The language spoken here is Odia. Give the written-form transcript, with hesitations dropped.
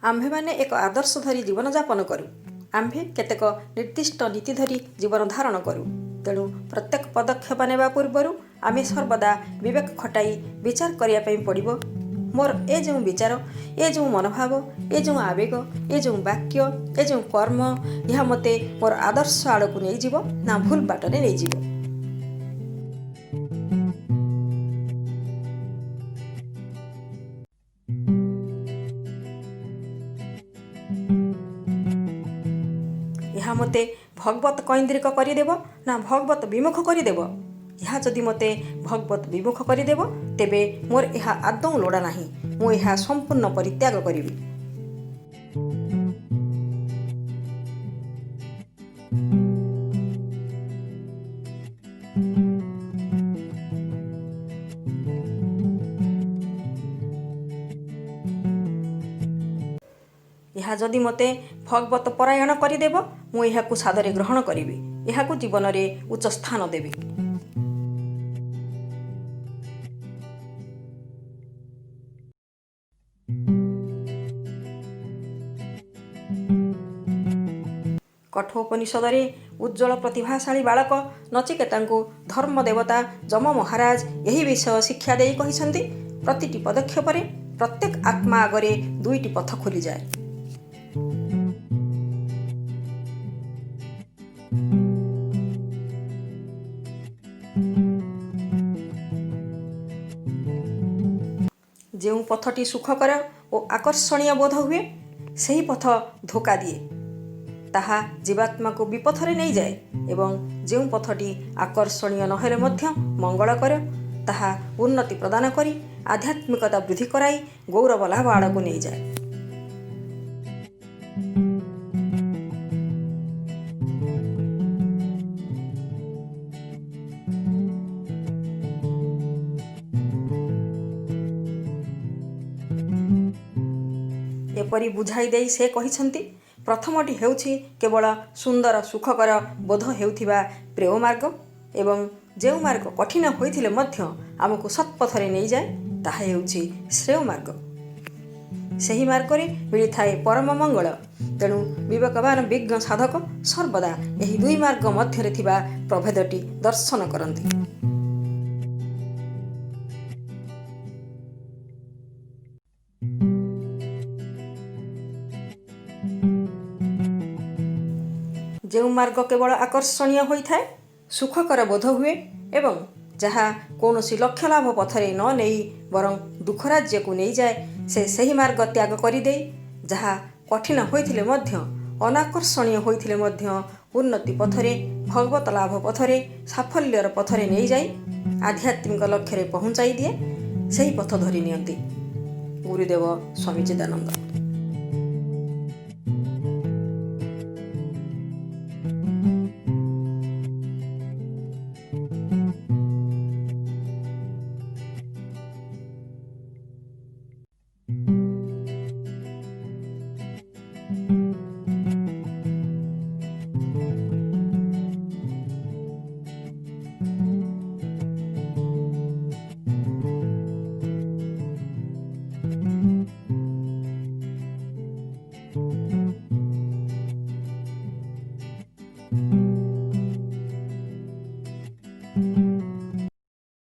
आम्भेମାନେ ଏକ ଆଦର୍ଶ ଧରି ଜୀବନଯାପନ କରୁ। ଆମ୍ଭେ କେତେକ ନିର୍ଦ୍ଦିଷ୍ଟ ନୀତି ଧରି ଜୀବନ ଧାରଣ କରୁ। ତେଣୁ ପ୍ରତ୍ୟେକ ପଦକ୍ଷେପ ନେବା ପୂର୍ବରୁ ଆମେ ସର୍ବଦା ବିବେକ ଖଟାଇ ବିଚାର କରିବା ପାଇଁ ପଡ଼ିବ। ମୋର ଏ ଯେଉଁ ବିଚାର, ଏ ଯେଉଁ ମନୋଭାବ, ଏ ଯେଉଁ ଆବେଗ, ଏ ଯେଉଁ ବାକ୍ୟ, ଏ ଯେଉଁ କର୍ମ, ଏହା ମୋତେ ମୋର ଆଦର୍ଶ ଆଡ଼କୁ ନେଇଯିବ ନା ଭୁଲ ବାଟରେ ନେଇଯିବ। ଏହା ମୋତେ ଭଗବତ କୈନ୍ଦ୍ରିକ କରିଦେବ ନା ଭଗବତ ବିମୁଖ କରିଦେବ। ଏହା ଯଦି ମୋତେ ଭଗବତ ବିମୁଖ କରିଦେବ ତେବେ ମୋର ଏହା ଆଦୌ ଲୋଡ଼ା ନାହିଁ। ମୁଁ ଏହା ସମ୍ପୂର୍ଣ୍ଣ ପରିତ୍ୟାଗ କରିବି। ଏହା ଯଦି ମୋତେ ଭଗବତ ପରାୟଣ କରିଦେବ ମୁଁ ଏହାକୁ ସାଦରେ ଗ୍ରହଣ କରିବି। ଏହାକୁ ଜୀବନରେ ଉଚ୍ଚ ସ୍ଥାନ ଦେବି। କଠୋପନିଷଦରେ ଉଜ୍ଜ୍ୱଳ ପ୍ରତିଭାଶାଳୀ ବାଳକ ନଚିକେତାଙ୍କୁ ଧର୍ମ ଦେବତା ଯମ ମହାରାଜ ଏହି ବିଷୟ ଶିକ୍ଷା ଦେଇ କହିଛନ୍ତି, ପ୍ରତିଟି ପଦକ୍ଷେପରେ ପ୍ରତ୍ୟେକ ଆତ୍ମା ଆଗରେ ଦୁଇଟି ପଥ ଖୋଲିଯାଏ। ଯେଉଁ ପଥଟି ସୁଖକର ଓ ଆକର୍ଷଣୀୟ ବୋଧ ହୁଏ ସେହି ପଥ ଧୋକା ଦିଏ। ତାହା ଜୀବାତ୍ମାକୁ ବିପଥରେ ନେଇଯାଏ ଏବଂ ଯେଉଁ ପଥଟି ଆକର୍ଷଣୀୟ ନହେଲେ ମଧ୍ୟ ମଙ୍ଗଳକର ତାହା ଉନ୍ନତି ପ୍ରଦାନ କରି ଆଧ୍ୟାତ୍ମିକତା ବୃଦ୍ଧି କରାଇ ଗୌରବ ଲାଭ ଆଡ଼କୁ ନେଇଯାଏ। ଏପରି ବୁଝାଇ ଦେଇ ସେ କହିଛନ୍ତି, ପ୍ରଥମଟି ହେଉଛି କେବଳ ସୁନ୍ଦର ସୁଖକର ବୋଧ ହେଉଥିବା ପ୍ରେମ ମାର୍ଗ ଏବଂ ଯେଉଁ ମାର୍ଗ କଠିନ ହୋଇଥିଲେ ମଧ୍ୟ ଆମକୁ ସତ୍ପଥରେ ନେଇଯାଏ ତାହା ହେଉଛି ଶ୍ରେୟ ମାର୍ଗ। ସେହି ମାର୍ଗରେ ମିଳିଥାଏ ପରମ ମଙ୍ଗଳ। ତେଣୁ ବିବେକବାନ ବିଜ୍ଞ ସାଧକ ସର୍ବଦା ଏହି ଦୁଇ ମାର୍ଗ ମଧ୍ୟରେ ଥିବା ପ୍ରଭେଦଟି ଦର୍ଶନ କରନ୍ତି। ଯେଉଁ ମାର୍ଗ କେବଳ ଆକର୍ଷଣୀୟ ହୋଇଥାଏ, ସୁଖକର ବୋଧ ହୁଏ ଏବଂ ଯାହା କୌଣସି ଲକ୍ଷ୍ୟ ଲାଭ ପଥରେ ନ ନେଇ ବରଂ ଦୁଃଖ ରାଜ୍ୟକୁ ନେଇଯାଏ, ସେ ସେହି ମାର୍ଗ ତ୍ୟାଗ କରିଦେଇ ଯାହା କଠିନ ହୋଇଥିଲେ ମଧ୍ୟ ଅନାକର୍ଷଣୀୟ ହୋଇଥିଲେ ମଧ୍ୟ ଉନ୍ନତି ପଥରେ, ଭଗବତ ଲାଭ ପଥରେ, ସାଫଲ୍ୟର ପଥରେ ନେଇଯାଇ ଆଧ୍ୟାତ୍ମିକ ଲକ୍ଷ୍ୟରେ ପହଞ୍ଚାଇ ଦିଏ, ସେହି ପଥ ଧରି ନିଅନ୍ତି। ଗୁରୁଦେବ ସ୍ୱାମୀ ଚିଦାନନ୍ଦ।